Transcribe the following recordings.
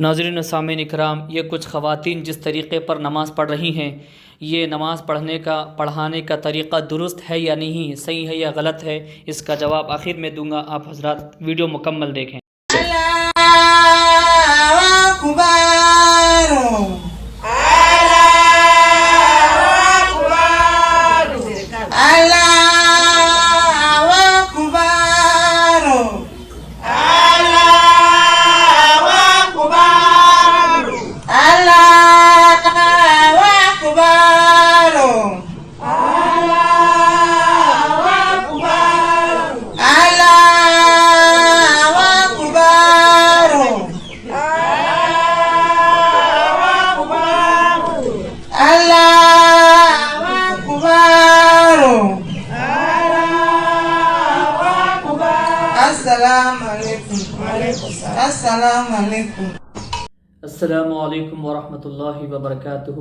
ناظرین و سامعین اکرام، یہ کچھ خواتین جس طریقے پر نماز پڑھ رہی ہیں، یہ نماز پڑھانے کا طریقہ درست ہے یا نہیں، صحیح ہے یا غلط ہے، اس کا جواب آخر میں دوں گا، آپ حضرات ویڈیو مکمل دیکھیں۔ السلام علیکم ورحمۃ اللہ وبرکاتہ۔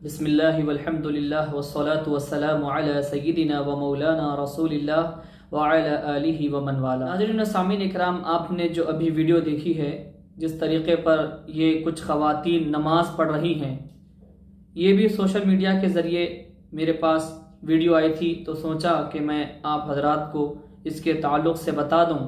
بسم اللہ والحمد للہ والصلاة والسلام علی سیدنا و مولانا رسول اللہ وعلی آلہ ومن والا۔ ناظرین و سامعین اکرام، آپ نے جو ابھی ویڈیو دیکھی ہے، جس طریقے پر یہ کچھ خواتین نماز پڑھ رہی ہیں، یہ بھی سوشل میڈیا کے ذریعے میرے پاس ویڈیو آئی تھی، تو سوچا کہ میں آپ حضرات کو اس کے تعلق سے بتا دوں۔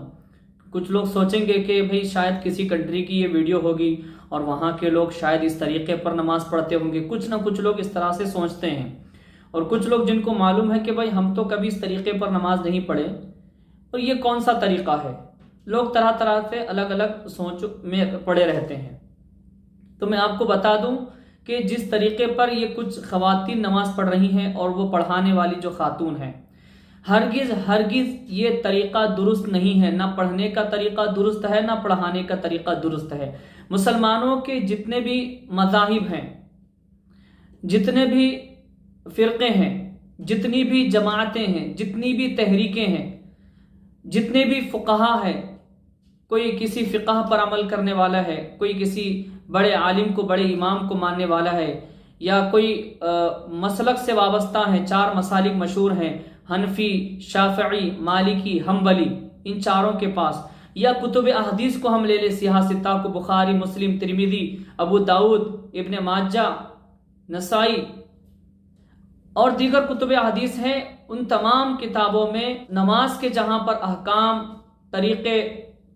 کچھ لوگ سوچیں گے کہ بھئی شاید کسی کنٹری کی یہ ویڈیو ہوگی اور وہاں کے لوگ شاید اس طریقے پر نماز پڑھتے ہوں گے، کچھ نہ کچھ لوگ اس طرح سے سوچتے ہیں، اور کچھ لوگ جن کو معلوم ہے کہ بھئی ہم تو کبھی اس طریقے پر نماز نہیں پڑھے، اور یہ کون سا طریقہ ہے، لوگ طرح طرح سے الگ الگ سوچ میں پڑے رہتے ہیں۔ تو میں آپ کو بتا دوں کہ جس طریقے پر یہ کچھ خواتین نماز پڑھ رہی ہیں، اور وہ پڑھانے والی جو خاتون ہیں، ہرگز یہ طریقہ درست نہیں ہے، نہ پڑھنے کا طریقہ درست ہے، نہ پڑھانے کا طریقہ درست ہے۔ مسلمانوں کے جتنے بھی مذاہب ہیں، جتنے بھی فرقے ہیں، جتنی بھی جماعتیں ہیں، جتنی بھی تحریکیں ہیں، جتنے بھی فقہا ہیں، کوئی کسی فقہ پر عمل کرنے والا ہے، کوئی کسی بڑے عالم کو، بڑے امام کو ماننے والا ہے، یا کوئی مسلک سے وابستہ ہیں، 4 مسالک مشہور ہیں، حنفی، شافعی، مالکی، حنبلی، ان چاروں کے پاس، یا کتب احادیث کو ہم لے لیں، سیاہ ستہ کو، بخاری، مسلم، ترمذی، ابو داؤد، ابن ماجہ، نسائی اور دیگر کتب احادیث ہیں، ان تمام کتابوں میں نماز کے جہاں پر احکام، طریقے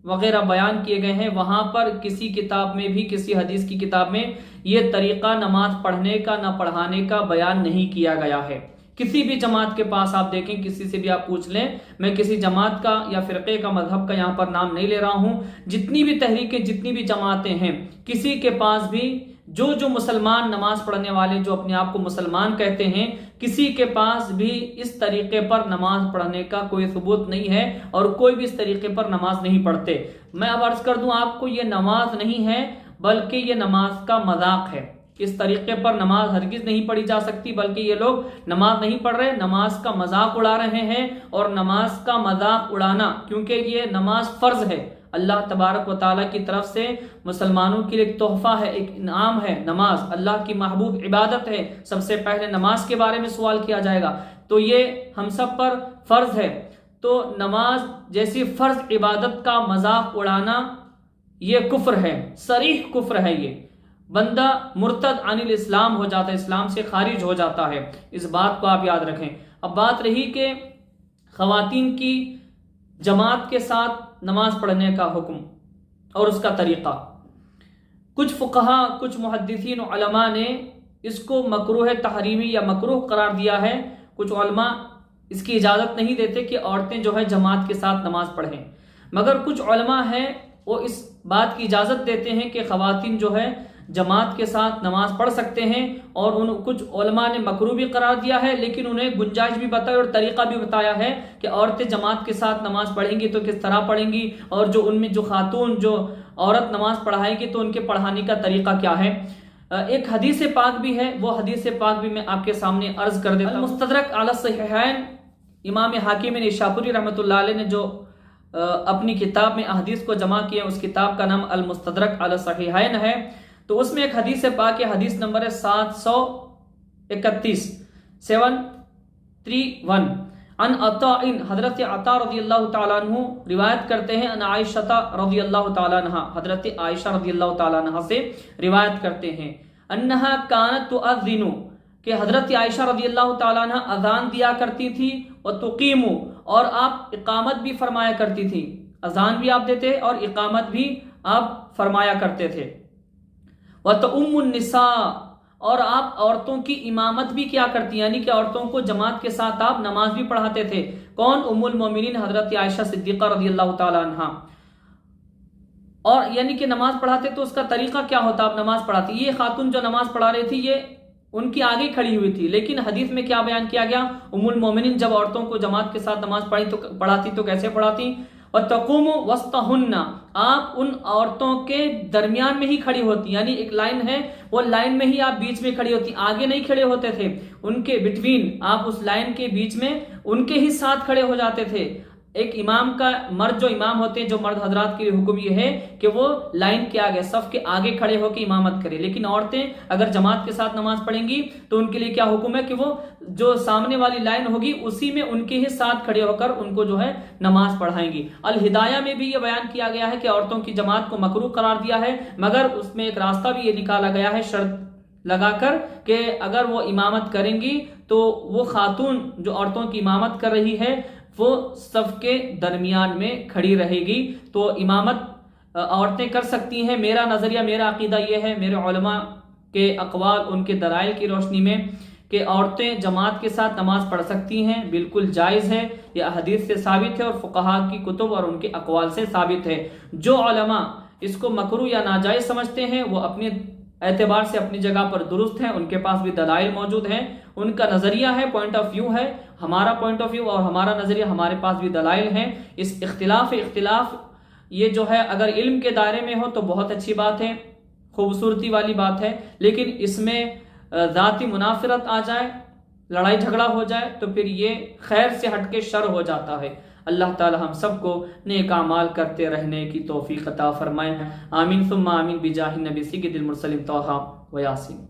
وغیرہ بیان کیے گئے ہیں، وہاں پر کسی کتاب میں بھی، کسی حدیث کی کتاب میں یہ طریقہ نماز پڑھنے کا، نہ پڑھانے کا بیان نہیں کیا گیا ہے۔ کسی بھی جماعت کے پاس آپ دیکھیں، کسی سے بھی آپ پوچھ لیں، میں کسی جماعت کا یا فرقے کا، مذہب کا یہاں پر نام نہیں لے رہا ہوں، جتنی بھی تحریکیں، جتنی بھی جماعتیں ہیں، کسی کے پاس بھی جو مسلمان نماز پڑھنے والے، جو اپنے آپ کو مسلمان کہتے ہیں، کسی کے پاس بھی اس طریقے پر نماز پڑھنے کا کوئی ثبوت نہیں ہے، اور کوئی بھی اس طریقے پر نماز نہیں پڑھتے۔ میں اب عرض کر دوں آپ کو، یہ نماز نہیں ہے، بلکہ یہ نماز کا مذاق ہے۔ اس طریقے پر نماز ہرگز نہیں پڑھی جا سکتی، بلکہ یہ لوگ نماز نہیں پڑھ رہے، نماز کا مذاق اڑا رہے ہیں، اور نماز کا مذاق اڑانا، کیونکہ یہ نماز فرض ہے، اللہ تبارک و تعالیٰ کی طرف سے مسلمانوں کے لیے ایک تحفہ ہے، ایک انعام ہے۔ نماز اللہ کی محبوب عبادت ہے، سب سے پہلے نماز کے بارے میں سوال کیا جائے گا، تو یہ ہم سب پر فرض ہے۔ تو نماز جیسی فرض عبادت کا مذاق اڑانا یہ کفر ہے، صریح کفر ہے، یہ بندہ مرتد عن الاسلام ہو جاتا ہے، اسلام سے خارج ہو جاتا ہے، اس بات کو آپ یاد رکھیں۔ اب بات رہی کہ خواتین کی جماعت کے ساتھ نماز پڑھنے کا حکم اور اس کا طریقہ، کچھ فقہا، کچھ محدثین و علماء نے اس کو مکروہ تحریمی یا مکروہ قرار دیا ہے۔ کچھ علماء اس کی اجازت نہیں دیتے کہ عورتیں جو ہے جماعت کے ساتھ نماز پڑھیں، مگر کچھ علماء ہیں وہ اس بات کی اجازت دیتے ہیں کہ خواتین جو ہے جماعت کے ساتھ نماز پڑھ سکتے ہیں، اور کچھ علماء نے مکروہ بھی قرار دیا ہے، لیکن انہیں گنجائش بھی بتائی اور طریقہ بھی بتایا ہے کہ عورتیں جماعت کے ساتھ نماز پڑھیں گی تو کس طرح پڑھیں گی، اور جو ان میں جو خاتون، جو عورت نماز پڑھائے گی تو ان کے پڑھانے کا طریقہ کیا ہے۔ ایک حدیث پاک بھی ہے، وہ حدیث پاک بھی میں آپ کے سامنے عرض کر دیتا ہوں۔ المستدرک علی الصحیحین، امام حاکم نشاپوری رحمۃ اللہ علیہ نے جو اپنی کتاب میں احادیث کو جمع کیا، اس کتاب کا نام المستدرک علی الصحیحین ہے، تو اس میں ایک حدیث پاک ہے، حدیث نمبر ہے 731، ان عطاء، حضرت عطا رضی اللہ تعالیٰ عنہ روایت کرتے ہیں، ان عائشہ رضی اللہ تعالیٰ عنہ، حضرت عائشہ رضی اللہ تعالیٰ عنہ سے روایت کرتے ہیں، انہا کانت تؤذن، کہ حضرت عائشہ رضی اللہ تعالیٰ عنہ اذان دیا کرتی تھی، وتقیم، اور آپ اقامت بھی فرمایا کرتی تھی، اذان بھی آپ دیتے اور اقامت بھی آپ فرمایا کرتے تھے، وتؤم النساء، اور آپ عورتوں کی امامت بھی کیا کرتی، یعنی کہ عورتوں کو جماعت کے ساتھ آپ نماز بھی پڑھاتے تھے، کون؟ ام المومنین حضرت عائشہ صدیقہ رضی اللہ تعالی عنہا، اور یعنی کہ نماز پڑھاتے تو اس کا طریقہ کیا ہوتا، آپ نماز پڑھاتی، یہ خاتون جو نماز پڑھا رہی تھی یہ ان کی آگے کھڑی ہوئی تھی، لیکن حدیث میں کیا بیان کیا گیا، ام المومنین جب عورتوں کو جماعت کے ساتھ نماز پڑھاتی تو کیسے پڑھاتی، وَتَقُومُ وَسْطَهُنَّ، آپ ان عورتوں کے درمیان میں ہی کھڑی ہوتی، یعنی ایک لائن ہے، وہ لائن میں ہی آپ بیچ میں کھڑی ہوتی، آگے نہیں کھڑے ہوتے تھے، ان کے بٹوین، آپ اس لائن کے بیچ میں ان کے ہی ساتھ کھڑے ہو جاتے تھے۔ ایک امام کا، مرد جو امام ہوتے ہیں، جو مرد حضرات کے لیے حکم یہ ہے کہ وہ لائن کے آگے، صف کے آگے کھڑے ہو کے امامت کرے، لیکن عورتیں اگر جماعت کے ساتھ نماز پڑھیں گی تو ان کے لیے کیا حکم ہے کہ وہ جو سامنے والی لائن ہوگی اسی میں ان کے ہی ساتھ کھڑے ہو کر ان کو جو ہے نماز پڑھائیں گی۔ الہدایہ میں بھی یہ بیان کیا گیا ہے کہ عورتوں کی جماعت کو مکروہ قرار دیا ہے، مگر اس میں ایک راستہ بھی یہ نکالا گیا ہے شرط لگا کر کہ اگر وہ امامت کریں گی تو وہ خاتون جو عورتوں کی امامت کر رہی ہے وہ صف کے درمیان میں کھڑی رہے گی، تو امامت عورتیں کر سکتی ہیں۔ میرا نظریہ، میرا عقیدہ یہ ہے، میرے علماء کے اقوال، ان کے دلائل کی روشنی میں، کہ عورتیں جماعت کے ساتھ نماز پڑھ سکتی ہیں، بالکل جائز ہے، یہ حدیث سے ثابت ہے اور فقہاء کی کتب اور ان کے اقوال سے ثابت ہے۔ جو علماء اس کو مکروہ یا ناجائز سمجھتے ہیں وہ اپنے اعتبار سے اپنی جگہ پر درست ہیں، ان کے پاس بھی دلائل موجود ہیں، ان کا نظریہ ہے، پوائنٹ آف ویو ہے، ہمارا پوائنٹ آف ویو اور ہمارا نظریہ، ہمارے پاس بھی دلائل ہیں۔ اس اختلاف یہ جو ہے اگر علم کے دائرے میں ہو تو بہت اچھی بات ہے، خوبصورتی والی بات ہے، لیکن اس میں ذاتی منافرت آ جائے، لڑائی جھگڑا ہو جائے تو پھر یہ خیر سے ہٹ کے شر ہو جاتا ہے۔ اللہ تعالی ہم سب کو نیک اعمال کرتے رہنے کی توفیق عطا فرمائے، آمین ثم آمین بجاہ النبی سید المرسلین طٰہٰ و یاسین۔